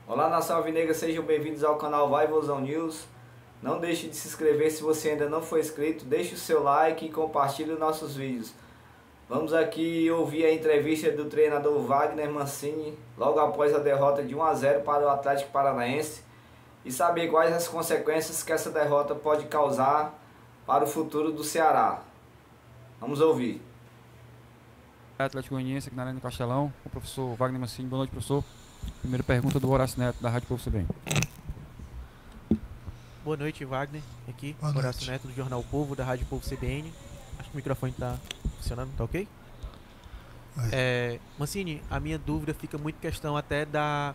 Olá, nação alvinegra, sejam bem-vindos ao canal Vai Vozão News. Não deixe de se inscrever se você ainda não for inscrito, deixe o seu like e compartilhe os nossos vídeos. Vamos aqui ouvir a entrevista do treinador Wagner Mancini logo após a derrota de 1-0 para o Atlético Paranaense e saber quais as consequências que essa derrota pode causar para o futuro do Ceará. Vamos ouvir. Atlético Goianiense aqui na Arena do Castelão, com o professor Wagner Mancini. Boa noite, professor. Primeira pergunta do Horácio Neto, da Rádio Povo CBN. Boa noite, Wagner. Aqui, Horácio Neto, do Jornal O Povo, da Rádio Povo CBN. Acho que o microfone está funcionando, tá ok? Mancini, a minha dúvida fica muito questão até da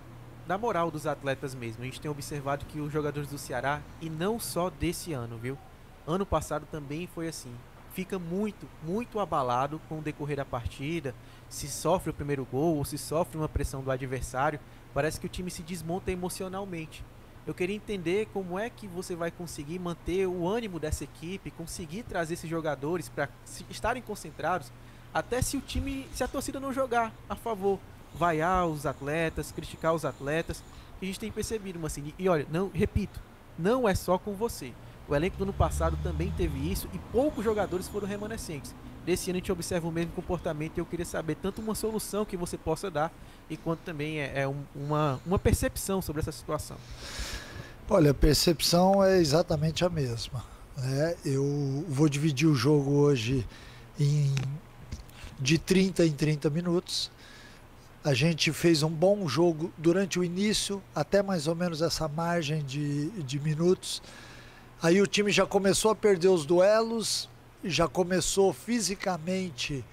moral dos atletas mesmo. A gente tem observado que os jogadores do Ceará, e não só desse ano, viu? Ano passado também foi assim. Fica muito abalado com o decorrer da partida. Se sofre o primeiro gol ou se sofre uma pressão do adversário, parece que o time se desmonta emocionalmente. Eu queria entender como é que você vai conseguir manter o ânimo dessa equipe, conseguir trazer esses jogadores para estarem concentrados, até se a torcida não jogar a favor, vaiar os atletas, criticar os atletas. A gente tem percebido, Mancini, e olha, repito, não é só com você. O elenco do ano passado também teve isso e poucos jogadores foram remanescentes. Desse ano a gente observa o mesmo comportamento e eu queria saber tanto uma solução que você possa dar e quanto também uma percepção sobre essa situação. Olha, a percepção é exatamente a mesma, né? Eu vou dividir o jogo hoje de 30 em 30 minutos. A gente fez um bom jogo durante o início, até mais ou menos essa margem de minutos. Aí o time já começou a perder os duelos, já começou fisicamente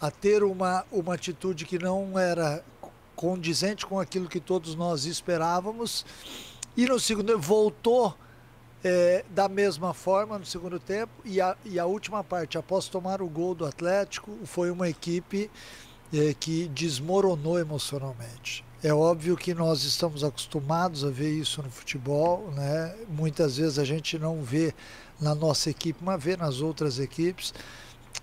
a ter uma atitude que não era condizente com aquilo que todos nós esperávamos. E no segundo voltou da mesma forma no segundo tempo. E a última parte, após tomar o gol do Atlético, foi uma equipe que desmoronou emocionalmente. É óbvio que nós estamos acostumados a ver isso no futebol, né? Muitas vezes a gente não vê na nossa equipe, mas vê nas outras equipes,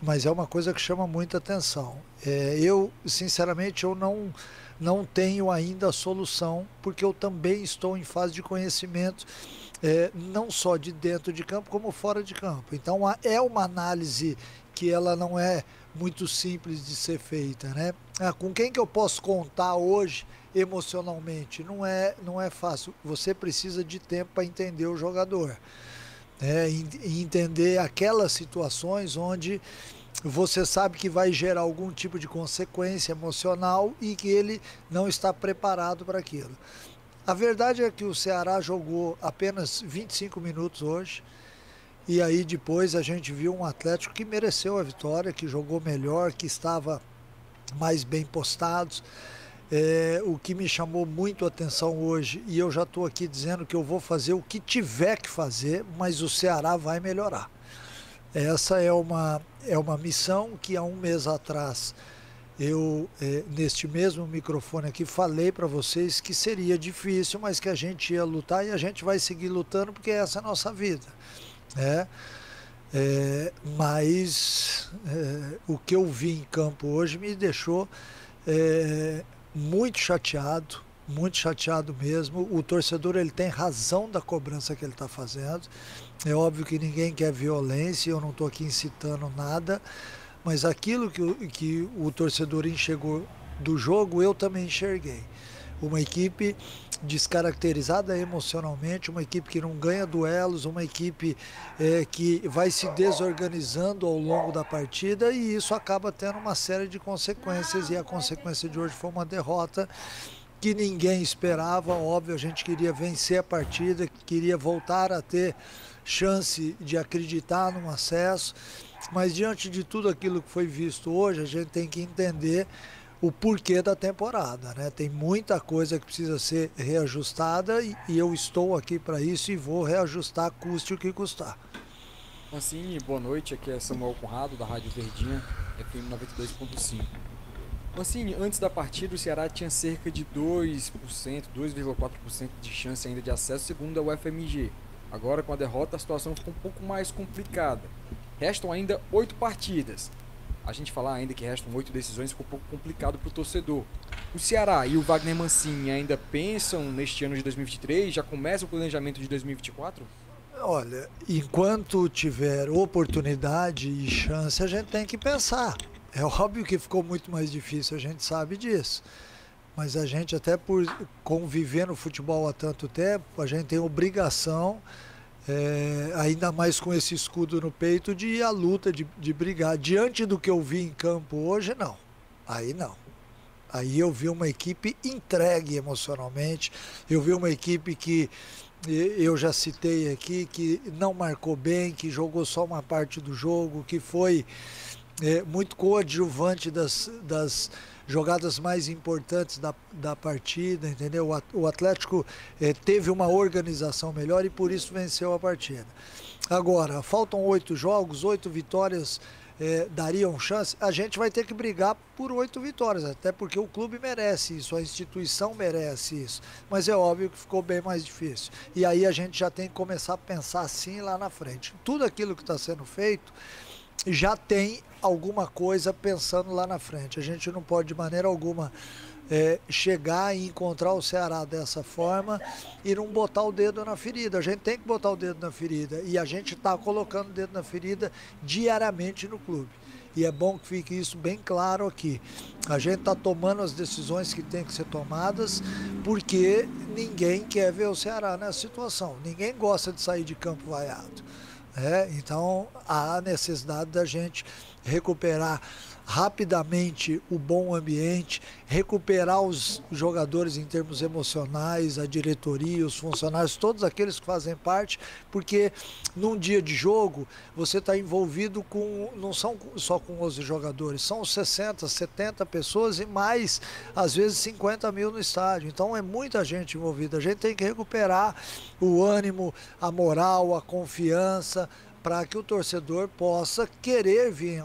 mas é uma coisa que chama muita atenção. Eu, sinceramente, eu não tenho ainda a solução, porque eu também estou em fase de conhecimento, não só de dentro de campo, como fora de campo. Então, é uma análise que ela não é muito simples de ser feita, né? Com quem que eu posso contar hoje emocionalmente? Não é fácil. Você precisa de tempo para entender o jogador, e entender aquelas situações onde você sabe que vai gerar algum tipo de consequência emocional e que ele não está preparado para aquilo. A verdade é que o Ceará jogou apenas 25 minutos hoje. E aí depois a gente viu um Atlético que mereceu a vitória, que jogou melhor, que estava mais bem postado. O que me chamou muito a atenção hoje, e eu já estou aqui dizendo que eu vou fazer o que tiver que fazer, mas o Ceará vai melhorar. Essa é uma missão que há um mês atrás eu, neste mesmo microfone aqui, falei para vocês que seria difícil, mas que a gente ia lutar e a gente vai seguir lutando porque essa é a nossa vida. Mas o que eu vi em campo hoje me deixou muito chateado mesmo. O torcedor, ele tem razão da cobrança que ele está fazendo. É óbvio que ninguém quer violência, eu não estou aqui incitando nada, mas aquilo que o torcedor enxergou do jogo, eu também enxerguei. Uma equipe descaracterizada emocionalmente, uma equipe que não ganha duelos, uma equipe que vai se desorganizando ao longo da partida, e isso acaba tendo uma série de consequências, e a consequência de hoje foi uma derrota que ninguém esperava. Óbvio, a gente queria vencer a partida, queria voltar a ter chance de acreditar no acesso, mas diante de tudo aquilo que foi visto hoje, a gente tem que entender o porquê da temporada, né? Tem muita coisa que precisa ser reajustada e eu estou aqui para isso e vou reajustar, custe o que custar. Mancini, boa noite, aqui é Samuel Conrado, da Rádio Verdinha, FM 92.5. Mancini, antes da partida o Ceará tinha cerca de 2,4% de chance ainda de acesso, segundo a UFMG. Agora, com a derrota, a situação ficou um pouco mais complicada. Restam ainda 8 partidas. A gente falar ainda que restam 8 decisões ficou um pouco complicado para o torcedor. O Ceará e o Wagner Mancini ainda pensam neste ano de 2023? Já começa o planejamento de 2024? Olha, enquanto tiver oportunidade e chance, a gente tem que pensar. É óbvio que ficou muito mais difícil, a gente sabe disso. Mas a gente, até por conviver no futebol há tanto tempo, a gente tem obrigação, ainda mais com esse escudo no peito, de ir à luta, de brigar. Diante do que eu vi em campo hoje, não. Aí não. Aí eu vi uma equipe entregue emocionalmente, eu vi uma equipe que eu já citei aqui, que não marcou bem, que jogou só uma parte do jogo, que foi muito coadjuvante das jogadas mais importantes da partida, entendeu? O Atlético teve uma organização melhor e por isso venceu a partida. Agora, faltam 8 jogos, 8 vitórias dariam chance. A gente vai ter que brigar por 8 vitórias, até porque o clube merece isso, a instituição merece isso. Mas é óbvio que ficou bem mais difícil. E aí a gente já tem que começar a pensar assim lá na frente. Tudo aquilo que está sendo feito já tem alguma coisa pensando lá na frente. A gente não pode de maneira alguma chegar e encontrar o Ceará dessa forma e não botar o dedo na ferida. A gente tem que botar o dedo na ferida e a gente está colocando o dedo na ferida diariamente no clube. E é bom que fique isso bem claro aqui. A gente está tomando as decisões que tem que ser tomadas porque ninguém quer ver o Ceará nessa situação. Ninguém gosta de sair de campo vaiado. Então há necessidade da gente recuperar rapidamente o bom ambiente, recuperar os jogadores em termos emocionais, a diretoria, os funcionários, todos aqueles que fazem parte, porque num dia de jogo você está envolvido com, não são só com 11 jogadores, são 60, 70 pessoas e mais, às vezes 50 mil no estádio, então é muita gente envolvida. A gente tem que recuperar o ânimo, a moral, a confiança, para que o torcedor possa querer vir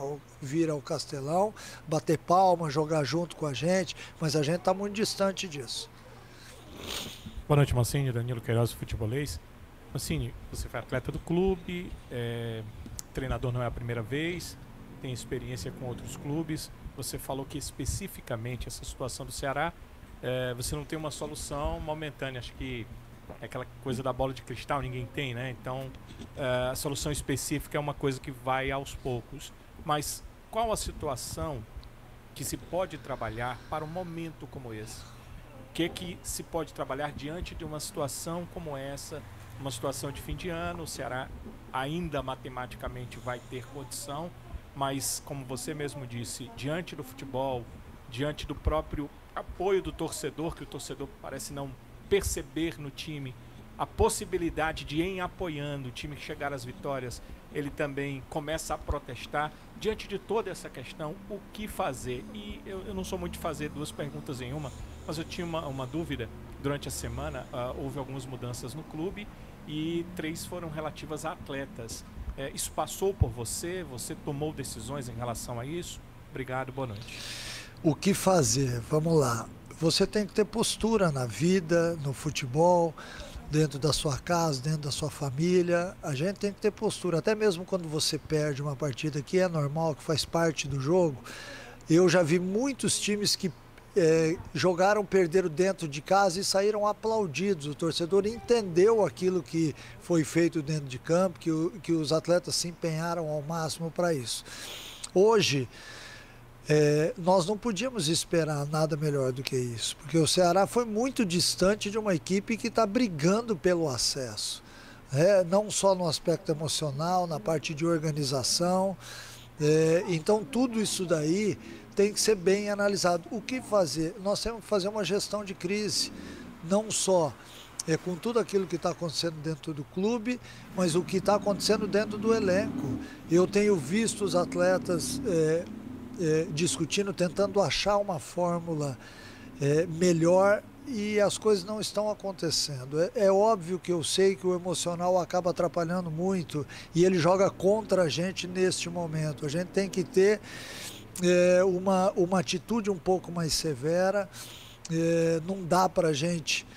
ao Castelão, bater palma, jogar junto com a gente, mas a gente está muito distante disso. Boa noite, Mancini, Danilo Queiroz, futebolês. Mancini, você foi atleta do clube, treinador não é a primeira vez, tem experiência com outros clubes. Você falou que especificamente essa situação do Ceará, você não tem uma solução momentânea, acho que é aquela coisa da bola de cristal, ninguém tem, né? Então, a solução específica é uma coisa que vai aos poucos. Mas qual a situação que se pode trabalhar para um momento como esse? O que se pode trabalhar diante de uma situação como essa, uma situação de fim de ano? O Ceará ainda matematicamente vai ter condição, mas como você mesmo disse, diante do futebol, diante do próprio apoio do torcedor, que o torcedor parece não perceber no time a possibilidade de, em apoiando o time chegar às vitórias, ele também começa a protestar. Diante de toda essa questão, o que fazer? E eu não sou muito de fazer duas perguntas em uma, mas eu tinha uma dúvida. Durante a semana houve algumas mudanças no clube e 3 foram relativas a atletas. Isso passou por você? Você tomou decisões em relação a isso? Obrigado, boa noite. O que fazer? Vamos lá. Você tem que ter postura na vida, no futebol, dentro da sua casa, dentro da sua família. A gente tem que ter postura, até mesmo quando você perde uma partida que é normal, que faz parte do jogo. Eu já vi muitos times que jogaram, perderam dentro de casa e saíram aplaudidos. O torcedor entendeu aquilo que foi feito dentro de campo, que os atletas se empenharam ao máximo para isso. Hoje, nós não podíamos esperar nada melhor do que isso, porque o Ceará foi muito distante de uma equipe que está brigando pelo acesso, não só no aspecto emocional, na parte de organização. Então tudo isso daí tem que ser bem analisado. O que fazer? Nós temos que fazer uma gestão de crise, não só com tudo aquilo que está acontecendo dentro do clube, mas o que está acontecendo dentro do elenco. Eu tenho visto os atletas discutindo, tentando achar uma fórmula melhor e as coisas não estão acontecendo. É óbvio que eu sei que o emocional acaba atrapalhando muito e ele joga contra a gente neste momento. A gente tem que ter uma atitude um pouco mais severa. Não dá para a gente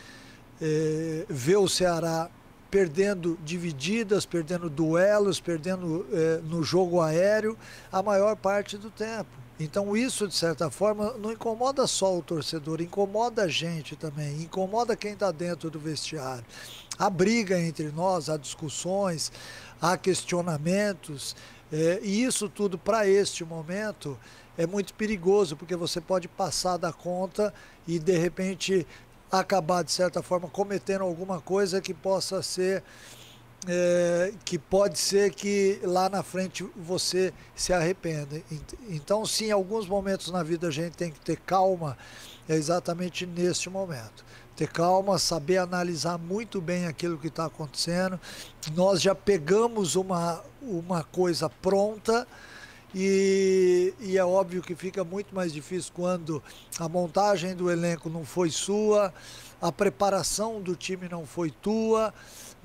ver o Ceará perdendo divididas, perdendo duelos, perdendo no jogo aéreo a maior parte do tempo. Então isso, de certa forma, não incomoda só o torcedor, incomoda a gente também, incomoda quem está dentro do vestiário. Há briga entre nós, há discussões, há questionamentos, e isso tudo para este momento é muito perigoso, porque você pode passar da conta e de repente acabar, de certa forma, cometendo alguma coisa que possa ser, que pode ser que lá na frente você se arrependa. Então, sim, em alguns momentos na vida a gente tem que ter calma, é exatamente neste momento. Ter calma, saber analisar muito bem aquilo que está acontecendo. Nós já pegamos uma coisa pronta, e é óbvio que fica muito mais difícil quando a montagem do elenco não foi sua, a preparação do time não foi tua,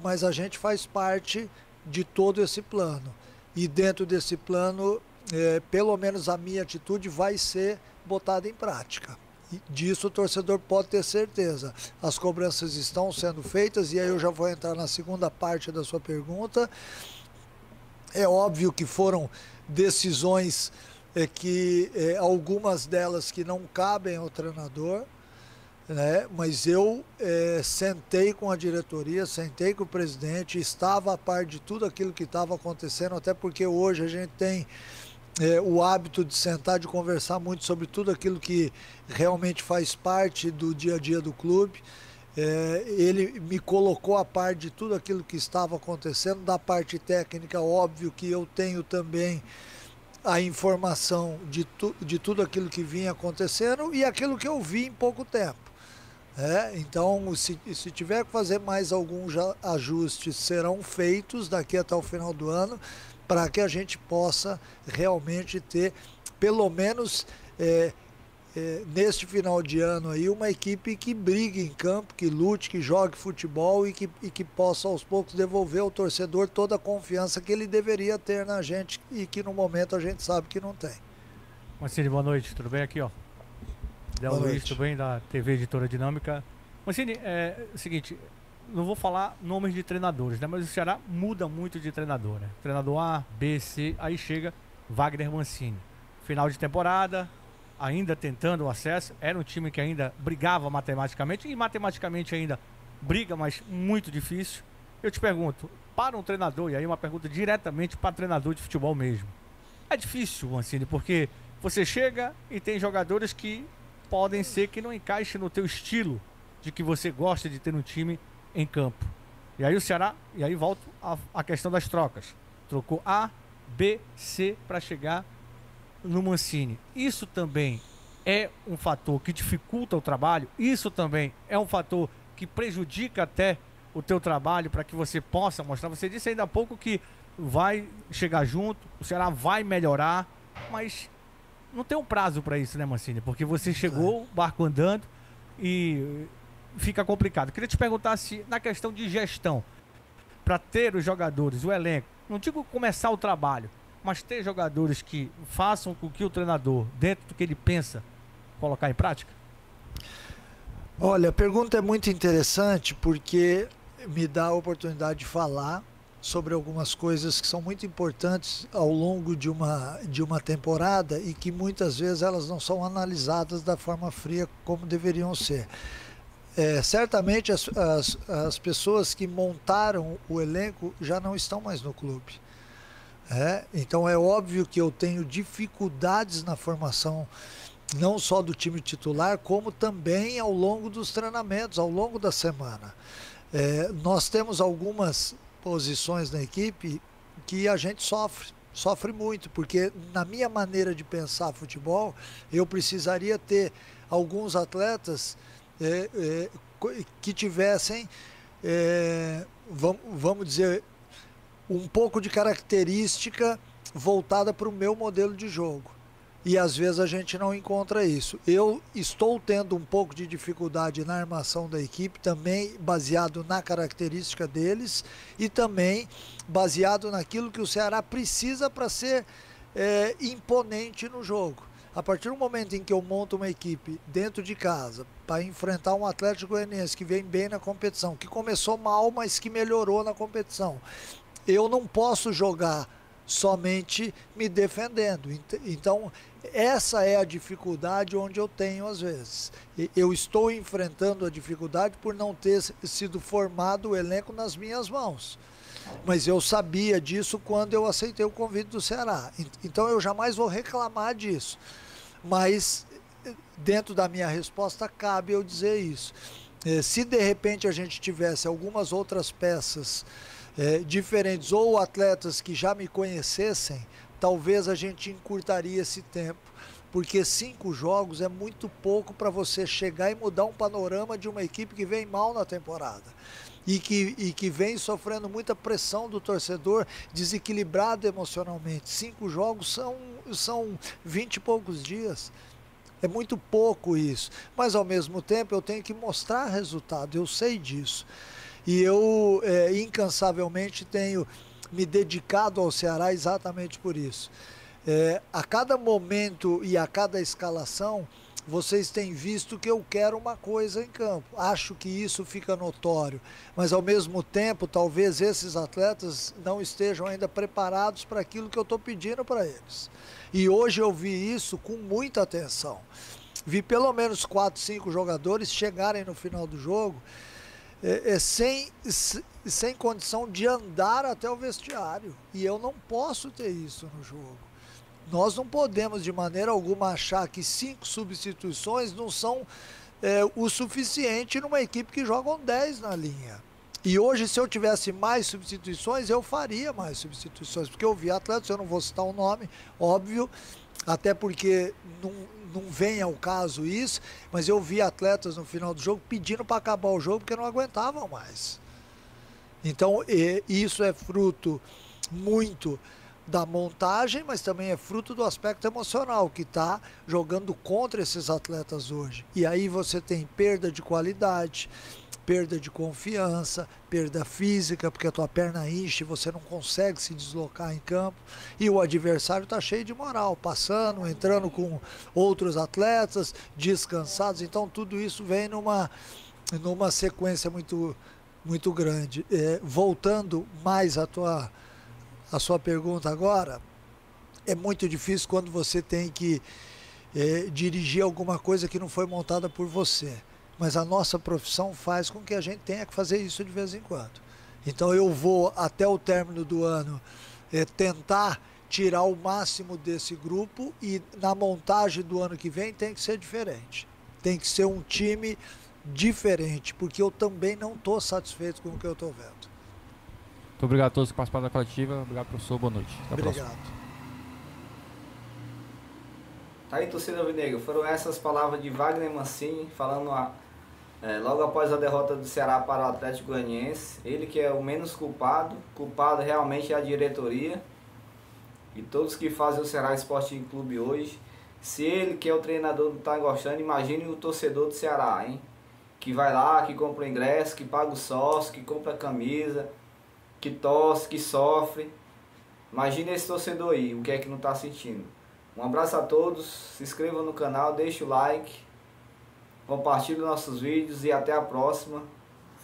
mas a gente faz parte de todo esse plano. E dentro desse plano, pelo menos a minha atitude vai ser botada em prática. E disso o torcedor pode ter certeza. As cobranças estão sendo feitas, e aí eu já vou entrar na segunda parte da sua pergunta. É óbvio que foram decisões algumas delas que não cabem ao treinador, né? Mas eu sentei com a diretoria, sentei com o presidente, estava a par de tudo aquilo que estava acontecendo, até porque hoje a gente tem o hábito de sentar, de conversar muito sobre tudo aquilo que realmente faz parte do dia a dia do clube. Ele me colocou a par de tudo aquilo que estava acontecendo. Da parte técnica, óbvio que eu tenho também a informação de tudo aquilo que vinha acontecendo e aquilo que eu vi em pouco tempo. Então, se tiver que fazer mais alguns ajustes, serão feitos daqui até o final do ano, para que a gente possa realmente ter, pelo menos neste final de ano aí, uma equipe que brigue em campo, que lute, que jogue futebol e que possa aos poucos devolver ao torcedor toda a confiança que ele deveria ter na gente e que no momento a gente sabe que não tem. Mancini, boa noite, tudo bem aqui, ó? Del Luiz, tudo bem, da TV Editora Dinâmica. Mancini, é o seguinte, não vou falar nomes de treinadores, né? Mas o Ceará muda muito de treinador, né? Treinador A, B, C, aí chega Wagner Mancini. Final de temporada, ainda tentando o acesso, era um time que ainda brigava matematicamente, e matematicamente ainda briga, mas muito difícil. Eu te pergunto, para um treinador, e aí uma pergunta diretamente para treinador de futebol mesmo, é difícil, Mancini, porque você chega e tem jogadores que podem ser que não encaixem no teu estilo de que você gosta de ter um time em campo. E aí o Ceará, e aí volto à questão das trocas, trocou A, B, C para chegar no Mancini. Isso também é um fator que dificulta o trabalho, isso também é um fator que prejudica até o teu trabalho para que você possa mostrar. Você disse ainda há pouco que vai chegar junto, o Ceará vai melhorar, mas não tem um prazo para isso, né, Mancini? Porque você chegou, barco andando, e fica complicado. Queria te perguntar se, na questão de gestão, para ter os jogadores, o elenco, não digo começar o trabalho, mas ter jogadores que façam com que o treinador, dentro do que ele pensa, colocar em prática? Olha, a pergunta é muito interessante porque me dá a oportunidade de falar sobre algumas coisas que são muito importantes ao longo de uma temporada e que muitas vezes elas não são analisadas da forma fria como deveriam ser. Certamente as pessoas que montaram o elenco já não estão mais no clube. Então é óbvio que eu tenho dificuldades na formação não só do time titular, como também ao longo dos treinamentos, ao longo da semana. Nós temos algumas posições na equipe que a gente sofre muito, porque na minha maneira de pensar futebol, eu precisaria ter alguns atletas que tivessem, vamos dizer, um pouco de característica voltada para o meu modelo de jogo. E às vezes a gente não encontra isso. Eu estou tendo um pouco de dificuldade na armação da equipe, também baseado na característica deles e também baseado naquilo que o Ceará precisa para ser imponente no jogo. A partir do momento em que eu monto uma equipe dentro de casa para enfrentar um Atlético Goianiense que vem bem na competição, que começou mal, mas que melhorou na competição, eu não posso jogar somente me defendendo. Então, essa é a dificuldade onde eu tenho às vezes. Eu estou enfrentando a dificuldade por não ter sido formado o elenco nas minhas mãos. Mas eu sabia disso quando eu aceitei o convite do Ceará. Então eu jamais vou reclamar disso. Mas dentro da minha resposta cabe eu dizer isso. Se de repente a gente tivesse algumas outras peças diferentes ou atletas que já me conhecessem, talvez a gente encurtaria esse tempo, porque 5 jogos é muito pouco para você chegar e mudar um panorama de uma equipe que vem mal na temporada e que vem sofrendo muita pressão do torcedor, desequilibrado emocionalmente. 5 jogos são 20 e poucos dias. É muito pouco isso, mas ao mesmo tempo eu tenho que mostrar resultado, eu sei disso. E eu incansavelmente tenho me dedicado ao Ceará exatamente por isso. A cada momento e a cada escalação, vocês têm visto que eu quero uma coisa em campo. Acho que isso fica notório, mas ao mesmo tempo, talvez esses atletas não estejam ainda preparados para aquilo que eu estou pedindo para eles. E hoje eu vi isso com muita atenção. Vi pelo menos 4, 5 jogadores chegarem no final do jogo sem condição de andar até o vestiário. E eu não posso ter isso no jogo. Nós não podemos de maneira alguma achar que 5 substituições não são o suficiente numa equipe que jogam 10 na linha. E hoje, se eu tivesse mais substituições, eu faria mais substituições, porque eu vi atletas, eu não vou citar o nome, óbvio, até porque não vem ao caso isso, mas eu vi atletas no final do jogo pedindo para acabar o jogo porque não aguentavam mais. Então, isso é fruto muito da montagem, mas também é fruto do aspecto emocional, que está jogando contra esses atletas hoje. E aí você tem perda de qualidade, perda de confiança, perda física, porque a tua perna enche, você não consegue se deslocar em campo, e o adversário está cheio de moral, passando, entrando com outros atletas, descansados, então tudo isso vem numa sequência muito, muito grande. Voltando mais à sua pergunta agora, é muito difícil quando você tem que dirigir alguma coisa que não foi montada por você. Mas a nossa profissão faz com que a gente tenha que fazer isso de vez em quando. Então eu vou, até o término do ano, tentar tirar o máximo desse grupo, e na montagem do ano que vem tem que ser diferente. Tem que ser um time diferente, porque eu também não estou satisfeito com o que eu estou vendo. Muito obrigado a todos que participaram da coletiva. Obrigado, professor. Boa noite. Até a próxima. Obrigado. Tá aí, torcida alvinegra, foram essas palavras de Wagner Mancini, falando logo após a derrota do Ceará para o Atlético Goianiense. Ele que é o menos culpado realmente é a diretoria e todos que fazem o Ceará Sporting Clube hoje. Se ele, que é o treinador, não está gostando, imagine o torcedor do Ceará, hein? Que vai lá, que compra o ingresso, que paga o sócio, que compra a camisa, que torce, que sofre. Imagine esse torcedor aí, o que é que não está sentindo. Um abraço a todos, se inscrevam no canal, deixe o like, compartilhe nossos vídeos e até a próxima.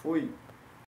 Fui!